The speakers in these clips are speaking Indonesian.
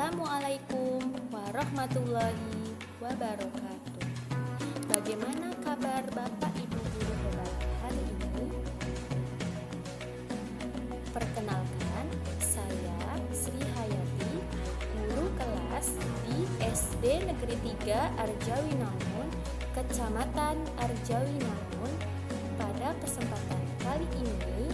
Assalamualaikum warahmatullahi wabarakatuh. Bagaimana kabar Bapak Ibu guru hebat hari ini? Perkenalkan, saya Sri Hayati, guru kelas di SD Negeri 3 Arjawinangun, Kecamatan Arjawinangun. Pada kesempatan kali ini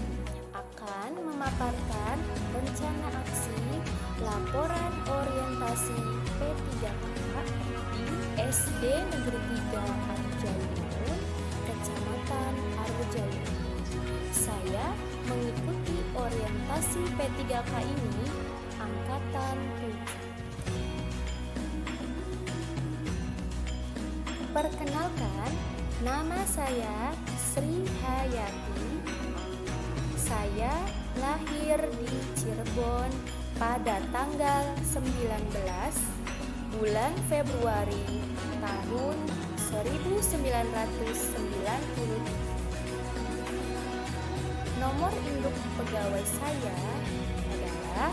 akan memaparkan rencana aksi laporan orientasi P3K di SD Negeri 3 Arjawinangun, Kecamatan Arjawinangun. Saya mengikuti orientasi P3K ini angkatan 7. Perkenalkan, nama saya Sri Hayati. Saya lahir di Cirebon pada tanggal 19 bulan Februari tahun 1990. Nomor induk pegawai saya adalah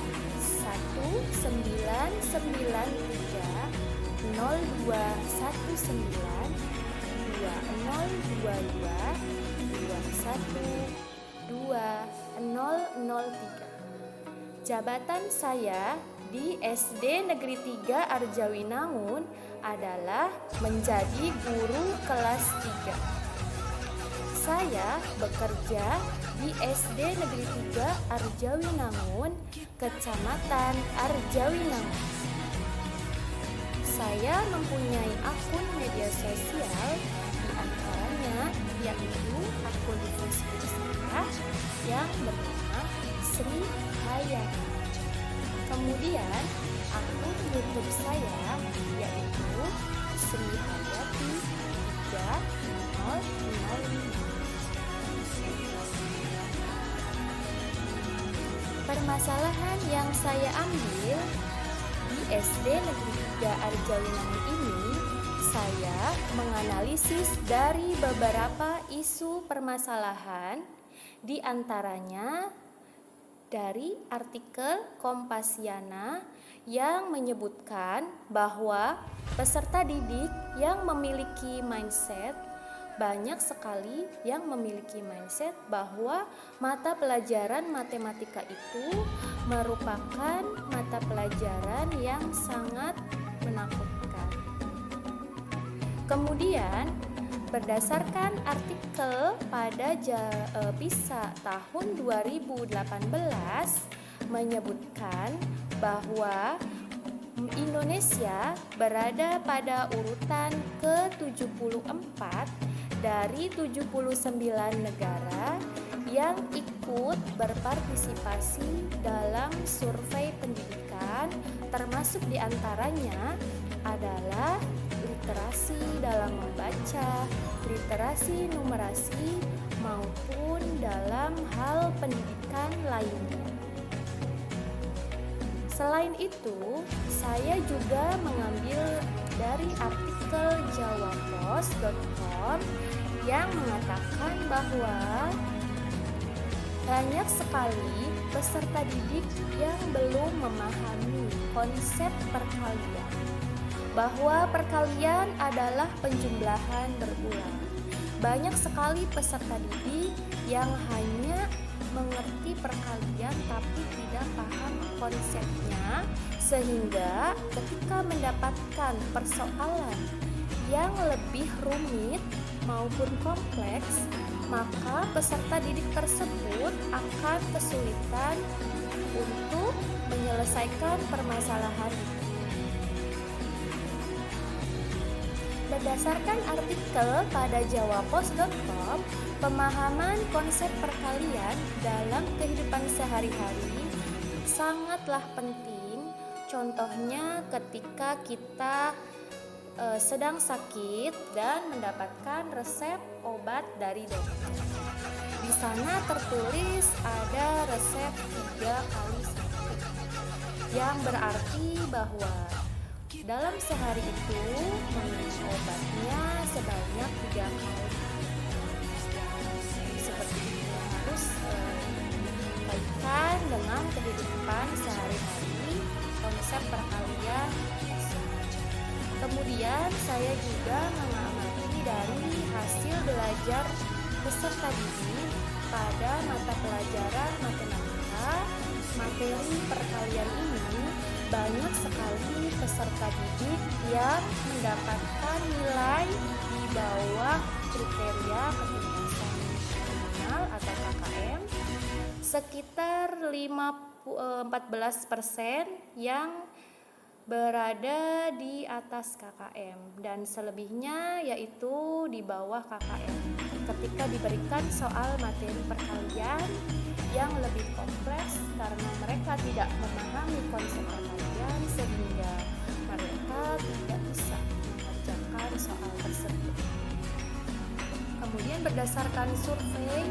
1993 Jabatan saya di SD Negeri 3 Arjawinangun adalah menjadi guru kelas 3. Saya bekerja di SD Negeri 3 Arjawinangun, Kecamatan Arjawinangun. Saya mempunyai akun media sosial, di antaranya yaitu akun Facebook saya yang bernama Sri Hayati. Kemudian akun YouTube saya yaitu Sri Hayati 3005. Permasalahan yang saya ambil di SD Negeri 3 Arjawinangun ini, saya menganalisis dari beberapa isu permasalahan, di antaranya dari artikel Kompasiana yang menyebutkan bahwa peserta didik yang memiliki mindset, banyak sekali yang memiliki mindset bahwa mata pelajaran matematika itu merupakan mata pelajaran yang sangat menakutkan. Kemudian berdasarkan artikel pada PISA tahun 2018 menyebutkan bahwa Indonesia berada pada urutan ke-74 dari 79 negara yang ikut berpartisipasi dalam survei pendidikan, termasuk diantaranya adalah literasi dalam membaca, literasi numerasi, maupun dalam hal pendidikan lainnya. Selain itu, saya juga mengambil dari artikel jawapos.com yang mengatakan bahwa banyak sekali peserta didik yang belum memahami konsep perkalian, bahwa perkalian adalah penjumlahan berulang. Banyak sekali peserta didik yang hanya mengerti perkalian tapi tidak paham konsepnya, sehingga ketika mendapatkan persoalan yang lebih rumit maupun kompleks, maka peserta didik tersebut akan kesulitan untuk menyelesaikan permasalahan itu. Berdasarkan artikel pada jawapos.com, pemahaman konsep perkalian dalam kehidupan sehari-hari sangatlah penting. Contohnya ketika kita sedang sakit dan mendapatkan resep obat dari dokter. Di sana tertulis ada resep 3 kali 1, yang berarti bahwa dalam sehari itu meminum obatnya sebanyak 3 kali. Seperti itu harus kaitkan dengan kehidupan sehari-hari konsep perkalian. Kemudian saya juga mengamati dari hasil belajar peserta didik pada mata pelajaran matematika. Materi perkalian ini banyak sekali peserta didik yang mendapatkan nilai di bawah kriteria kecerdasan minimal atau KKM, sekitar 14% yang berada di atas KKM dan selebihnya yaitu di bawah KKM ketika diberikan soal materi perkalian yang lebih kompleks karena mereka tidak memahami konsep perkalian sehingga mereka tidak bisa mengerjakan soal tersebut. Kemudian berdasarkan survei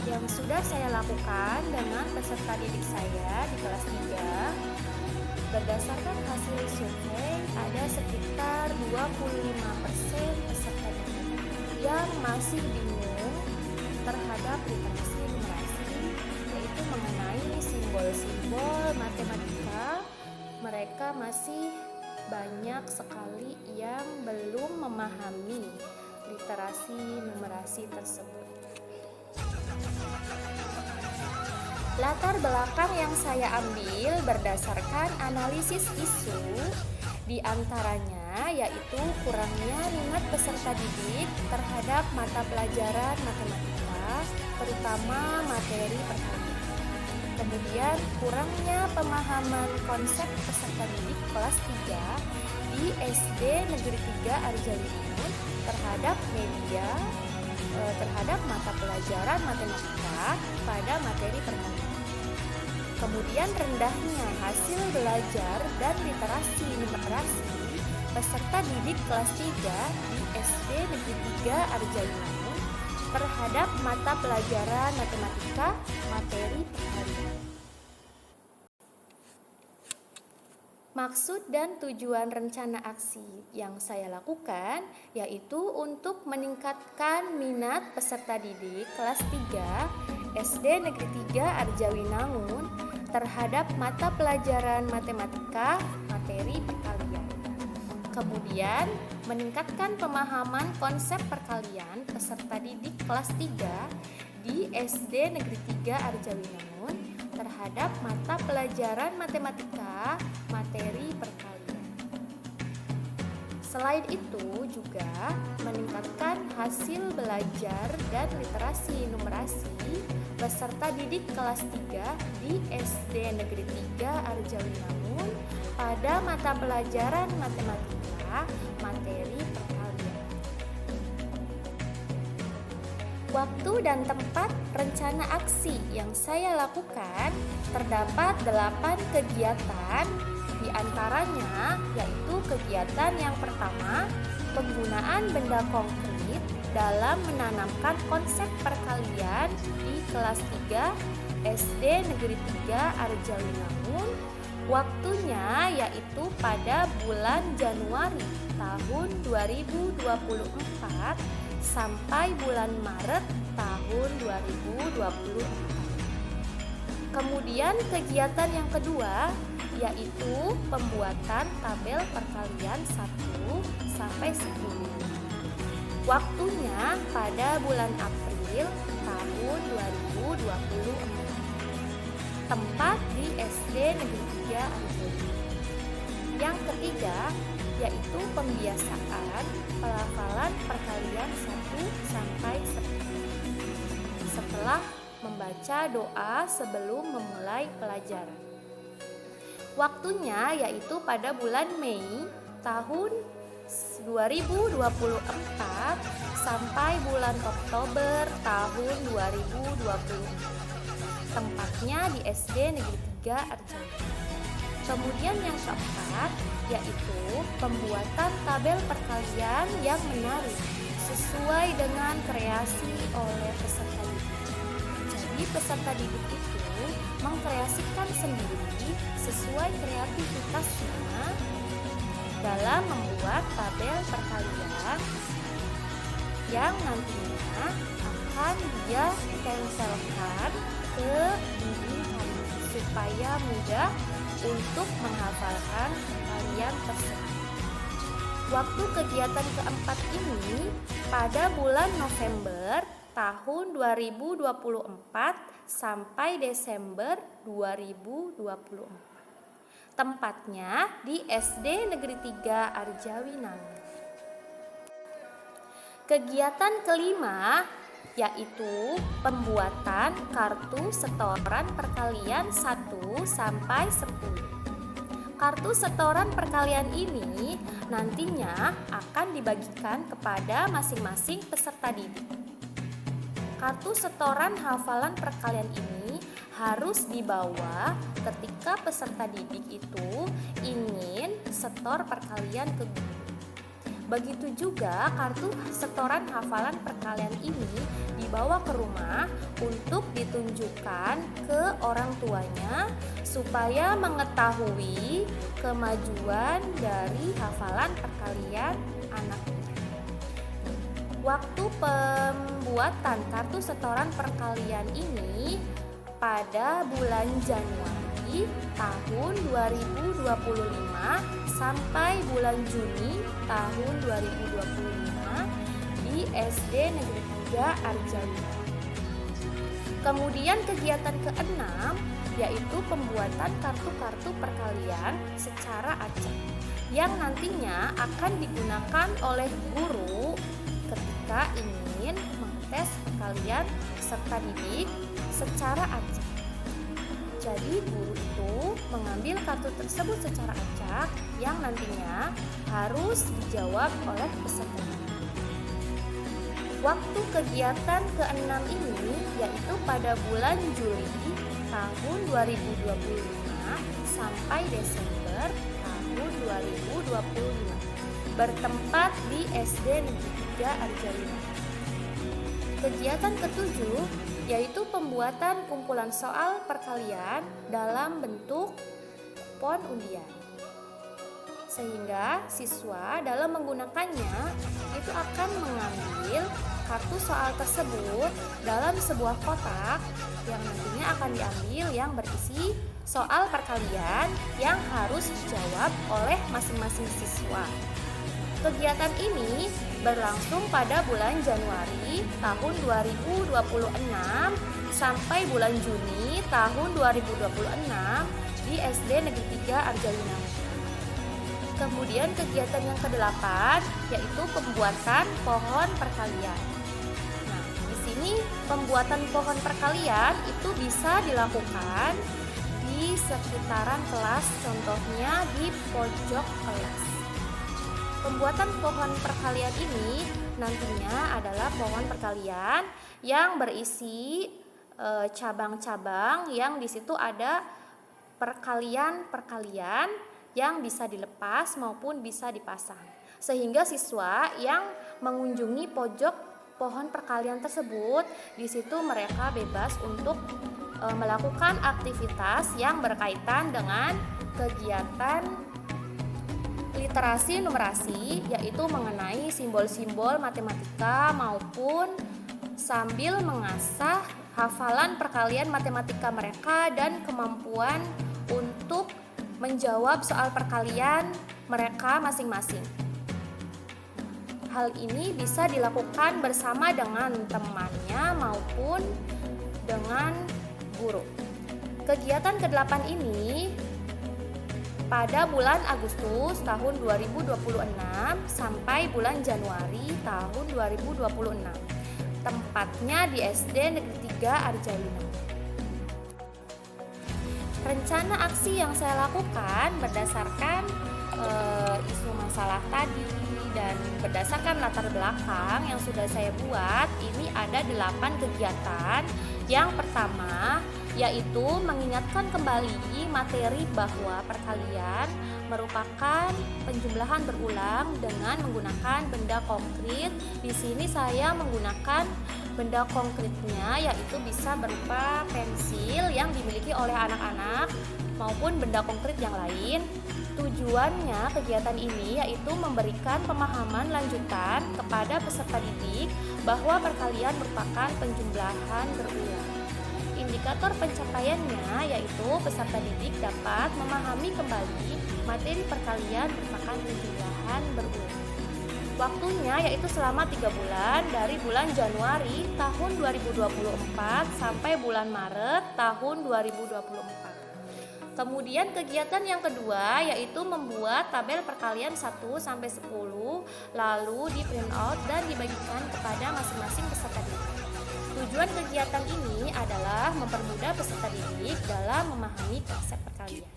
yang sudah saya lakukan dengan peserta didik saya di kelas 3, berdasarkan hasil survei, ada sekitar 25% peserta didik yang masih bingung terhadap literasi numerasi, yaitu mengenai simbol-simbol matematika. Mereka masih banyak sekali yang belum memahami literasi numerasi tersebut. Latar belakang yang saya ambil berdasarkan analisis isu, diantaranya yaitu kurangnya minat peserta didik terhadap mata pelajaran matematika, terutama materi perkalian. Kemudian kurangnya pemahaman konsep peserta didik kelas 3 di SD Negeri 3 Arjalimun terhadap media, terhadap mata pelajaran matematika pada materi perkalian. Kemudian rendahnya hasil belajar dan literasi numerasi peserta didik kelas 3 di SD Negeri 3 Arjalimun terhadap mata pelajaran matematika materi perkalian. Maksud dan tujuan rencana aksi yang saya lakukan yaitu untuk meningkatkan minat peserta didik kelas 3 SD Negeri 3 Arjawinangun terhadap mata pelajaran matematika materi perkalian. Kemudian meningkatkan pemahaman konsep perkalian peserta didik kelas 3 di SD Negeri 3 Arjawinangun terhadap mata pelajaran matematika materi perkalian. Selain itu juga meningkatkan hasil belajar dan literasi numerasi peserta didik kelas 3 di SD Negeri 3 Arjawinangun pada mata pelajaran matematika materi perkalian. Waktu dan tempat rencana aksi yang saya lakukan terdapat 8 kegiatan, di antaranya yaitu kegiatan yang pertama, penggunaan benda konkret dalam menanamkan konsep perkalian di kelas 3 SD Negeri 3 Arjawinangun. Waktunya yaitu pada bulan Januari tahun 2024 sampai bulan Maret tahun 2024. Kemudian kegiatan yang kedua yaitu pembuatan tabel perkalian 1 sampai 10. Waktunya pada bulan April tahun 2024. Tempat di SD Negeri 3 Arjawinangun. Yang ketiga yaitu pembiasaan pelafalan perkalian 1 sampai 10 setelah membaca doa sebelum memulai pelajaran. Waktunya yaitu pada bulan Mei tahun 2024 sampai bulan Oktober tahun 2024. Tempatnya di SD Negeri 3 Arjawinangun. Kemudian yang keempat yaitu pembuatan tabel perkalian yang menarik sesuai dengan kreasi oleh peserta didik. Jadi peserta didik itu mengkreasikan sendiri sesuai kreativitasnya dalam membuat tabel perkalian yang nantinya akan dia tempelkan ke dinding halaman supaya mudah untuk menghafalkan perkalian tersebut. Waktu kegiatan keempat ini pada bulan November tahun 2024 sampai Desember 2024. Tempatnya di SD Negeri 3 Arjawinangun. Kegiatan kelima yaitu pembuatan kartu setoran perkalian 1 sampai 10. Kartu setoran perkalian ini nantinya akan dibagikan kepada masing-masing peserta didik. Kartu setoran hafalan perkalian ini harus dibawa ketika peserta didik itu ingin setor perkalian ke guru. Begitu juga kartu setoran hafalan perkalian ini dibawa ke rumah untuk ditunjukkan ke orang tuanya supaya mengetahui kemajuan dari hafalan perkalian anaknya. Waktu pembuatan kartu setoran perkalian ini pada bulan Januari tahun 2025 sampai bulan Juni tahun 2025 di SD Negeri 3 Arjawinangun. Kemudian kegiatan keenam yaitu pembuatan kartu-kartu perkalian secara acak yang nantinya akan digunakan oleh guru ketika ingin mengetes perkalian peserta didik secara acak. Jadi guru itu mengambil kartu tersebut secara acak yang nantinya harus dijawab oleh peserta didik. Waktu kegiatan keenam ini yaitu pada bulan Juli tahun 2025 sampai Desember tahun 2025 bertempat di SD Negeri 3 Arjawinangun. Kegiatan ketujuh yaitu pembuatan kumpulan soal perkalian dalam bentuk kupon undian. Sehingga siswa dalam menggunakannya itu akan mengambil kartu soal tersebut dalam sebuah kotak yang nantinya akan diambil yang berisi soal perkalian yang harus dijawab oleh masing-masing siswa. Kegiatan ini berlangsung pada bulan Januari tahun 2026 sampai bulan Juni tahun 2026 di SD Negeri 3 Arjawinangun. Kemudian kegiatan yang ke-8 yaitu pembuatan pohon perkalian. Nah, di sini pembuatan pohon perkalian itu bisa dilakukan di sekitaran kelas, contohnya di pojok kelas. Pembuatan pohon perkalian ini nantinya adalah pohon perkalian yang berisi cabang-cabang yang di situ ada perkalian-perkalian yang bisa dilepas maupun bisa dipasang. Sehingga siswa yang mengunjungi pojok pohon perkalian tersebut, di situ mereka bebas untuk melakukan aktivitas yang berkaitan dengan kegiatan literasi numerasi, yaitu mengenai simbol-simbol matematika maupun sambil mengasah hafalan perkalian matematika mereka dan kemampuan untuk menjawab soal perkalian mereka masing-masing. Hal ini bisa dilakukan bersama dengan temannya maupun dengan guru. Kegiatan ke-8 ini pada bulan Agustus tahun 2026 sampai bulan Januari tahun 2026. Tempatnya di SD Negeri 3 Arjawinangun. Rencana aksi yang saya lakukan berdasarkan isu masalah tadi dan berdasarkan latar belakang yang sudah saya buat, ini ada 8 kegiatan. Yang pertama yaitu mengingatkan kembali materi bahwa perkalian merupakan penjumlahan berulang dengan menggunakan benda konkret. Di sini saya menggunakan benda konkretnya yaitu bisa berupa pensil yang dimiliki oleh anak-anak maupun benda konkret yang lain. Tujuannya kegiatan ini yaitu memberikan pemahaman lanjutan kepada peserta didik bahwa perkalian merupakan penjumlahan berulang. Indikator pencapaiannya yaitu peserta didik dapat memahami kembali Materi perkalian merupakan penjumlahan berulang. Waktunya yaitu selama 3 bulan dari bulan Januari tahun 2024 sampai bulan Maret tahun 2024. Kemudian kegiatan yang kedua yaitu membuat tabel perkalian 1 sampai 10 lalu di print out dan dibagikan kepada masing-masing peserta didik. Tujuan kegiatan ini adalah mempermudah peserta didik dalam memahami konsep perkalian.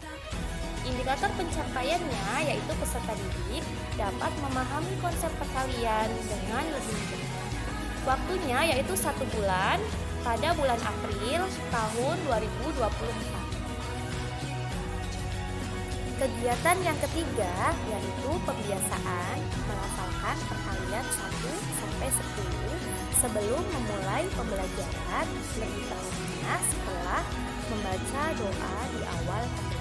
Indikator pencapaiannya yaitu peserta didik dapat memahami konsep perkalian dengan lebih mudah. Waktunya yaitu 1 bulan pada bulan April tahun 2024. Kegiatan yang ketiga yaitu pembiasaan melafalkan perkalian 1 sampai 10 sebelum memulai pembelajaran, lebih tepatnya setelah membaca doa di awal pembelajaran.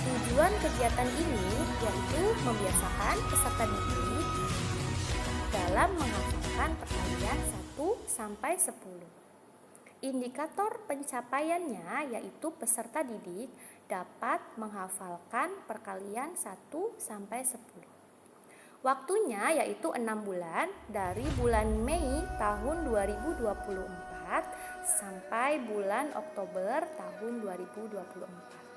Tujuan kegiatan ini yaitu membiasakan peserta didik dalam menghafalkan perkalian 1 sampai 10. Indikator pencapaiannya yaitu peserta didik dapat menghafalkan perkalian 1 sampai 10. Waktunya yaitu 6 bulan dari bulan Mei tahun 2024 sampai bulan Oktober tahun 2024.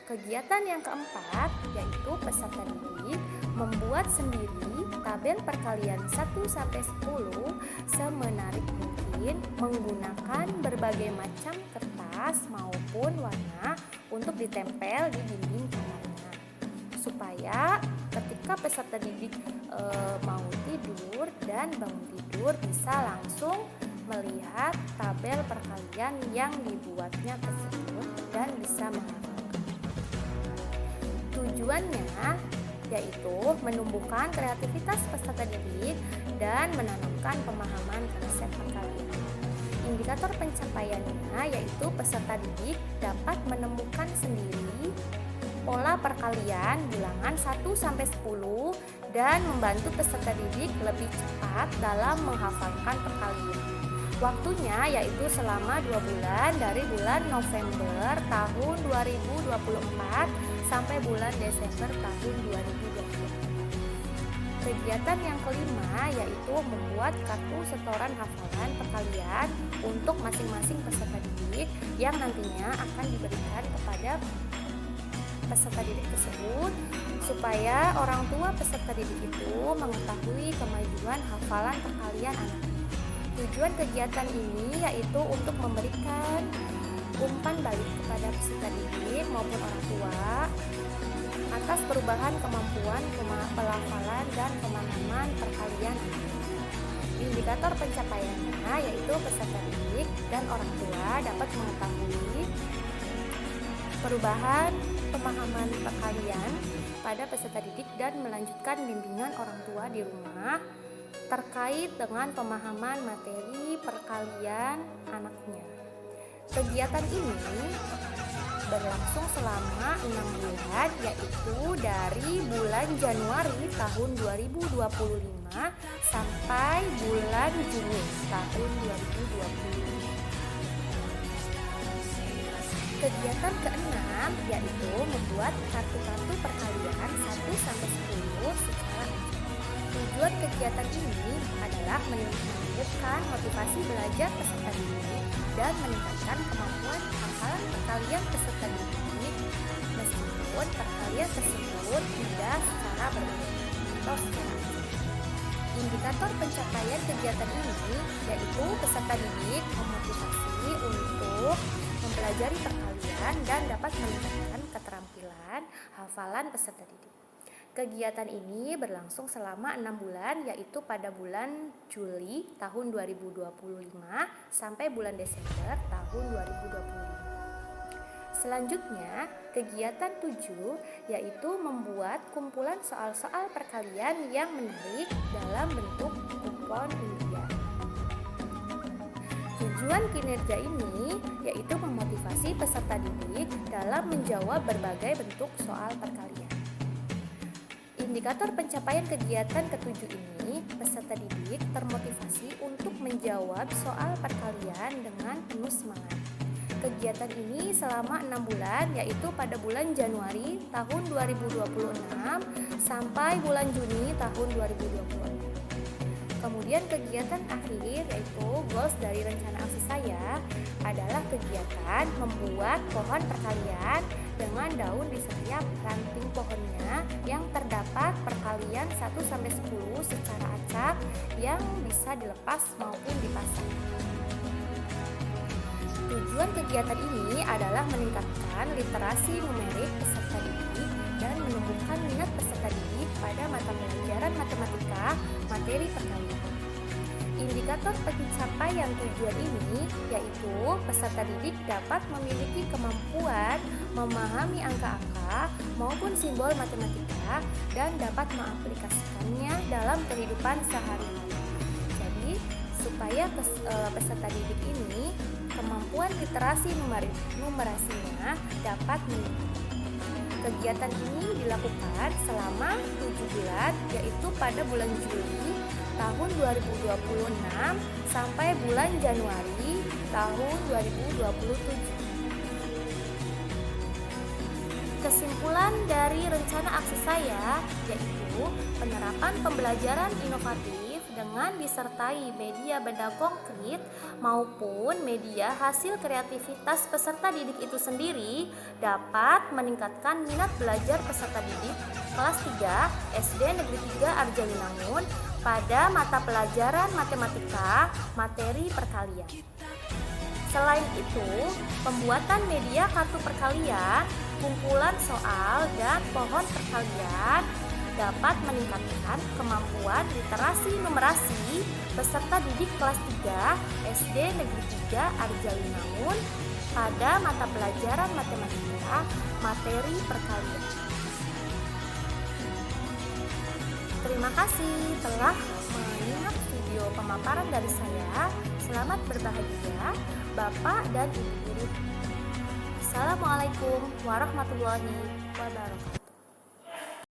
Kegiatan yang keempat yaitu peserta didik membuat sendiri tabel perkalian 1 sampai 10 semenarik mungkin menggunakan berbagai macam kertas maupun warna untuk ditempel di dinding kamarnya, supaya ketika peserta didik mau tidur dan bangun tidur bisa langsung melihat tabel perkalian yang dibuatnya tersebut dan bisa menghafalkan. Tujuannya yaitu menumbuhkan kreativitas peserta didik dan menanamkan pemahaman konsep perkalian. Indikator pencapaiannya yaitu peserta didik dapat menemukan sendiri pola perkalian bilangan 1 sampai 10 dan membantu peserta didik lebih cepat dalam menghafalkan perkalian. Waktunya yaitu selama 2 bulan dari bulan November tahun 2024 sampai bulan Desember tahun 2024. Kegiatan yang kelima yaitu membuat kartu setoran hafalan perkalian untuk masing-masing peserta didik yang nantinya akan diberikan kepada peserta didik tersebut supaya orang tua peserta didik itu mengetahui kemajuan hafalan perkalian anaknya. Tujuan kegiatan ini yaitu untuk memberikan umpan balik kepada peserta didik maupun orang tua atas perubahan kemampuan pelafalan dan pemahaman perkalian. Indikator pencapaiannya yaitu peserta didik dan orang tua dapat mengetahui perubahan pemahaman perkalian pada peserta didik dan melanjutkan bimbingan orang tua di rumah terkait dengan pemahaman materi perkalian anaknya. Kegiatan ini berlangsung selama 6 bulan yaitu dari bulan Januari tahun 2025 sampai bulan Juni tahun 2025. Kegiatan keenam yaitu membuat kartu-kartu perkalian 1 sampai 10 secara acak. Tujuan kegiatan ini adalah menumbuhkan motivasi belajar peserta didik dan meningkatkan kemampuan hafalan perkalian peserta didik meskipun perkalian tersebut tidak secara berbeda atau secara acak. Indikator pencapaian kegiatan ini yaitu peserta didik memotivasi untuk mempelajari perkalian dan dapat meningkatkan keterampilan hafalan peserta didik. Kegiatan ini berlangsung selama 6 bulan yaitu pada bulan Juli tahun 2025 sampai bulan Desember tahun 2025. Selanjutnya, kegiatan 7 yaitu membuat kumpulan soal-soal perkalian yang menarik dalam bentuk kupon undian. Tujuan kinerja ini yaitu memotivasi peserta didik dalam menjawab berbagai bentuk soal perkalian. Indikator pencapaian kegiatan ketujuh ini, peserta didik termotivasi untuk menjawab soal perkalian dengan penuh semangat. kegiatan ini selama 6 bulan, yaitu pada bulan Januari tahun 2026 sampai bulan Juni tahun 2026. Kemudian kegiatan akhir, yaitu goals dari rencana aksi saya, adalah kegiatan membuat pohon perkalian dengan daun di setiap ranting pohonnya yang terdapat perkalian 1-10 secara acak yang bisa dilepas maupun dipasang. Tujuan kegiatan ini adalah meningkatkan literasi numerik peserta didik dan menumbuhkan minat peserta didik pada mata pelajaran matematika materi perkalian. Indikator pencapaian tujuan ini yaitu peserta didik dapat memiliki kemampuan memahami angka-angka maupun simbol matematika dan dapat mengaplikasikannya dalam kehidupan sehari-hari. Jadi, supaya peserta didik ini kemampuan literasi numerasinya dapat meningkat. Kegiatan ini dilakukan selama 7 bulan, yaitu pada bulan Juli tahun 2026 sampai bulan Januari tahun 2027. Kesimpulan dari rencana aksi saya yaitu penerapan pembelajaran inovatif dengan disertai media benda konkret maupun media hasil kreativitas peserta didik itu sendiri dapat meningkatkan minat belajar peserta didik kelas 3 SD Negeri 3 Arjawinangun pada mata pelajaran matematika materi perkalian. Selain itu, pembuatan media kartu perkalian, kumpulan soal, dan pohon perkalian dapat meningkatkan kemampuan literasi numerasi peserta didik kelas 3 SD Negeri 3 Arjawinangun pada mata pelajaran matematika materi perkalian. Terima kasih telah menyimak video pemaparan dari saya. Selamat berbahagia, Bapak dan Ibu guru. Assalamualaikum warahmatullahi wabarakatuh.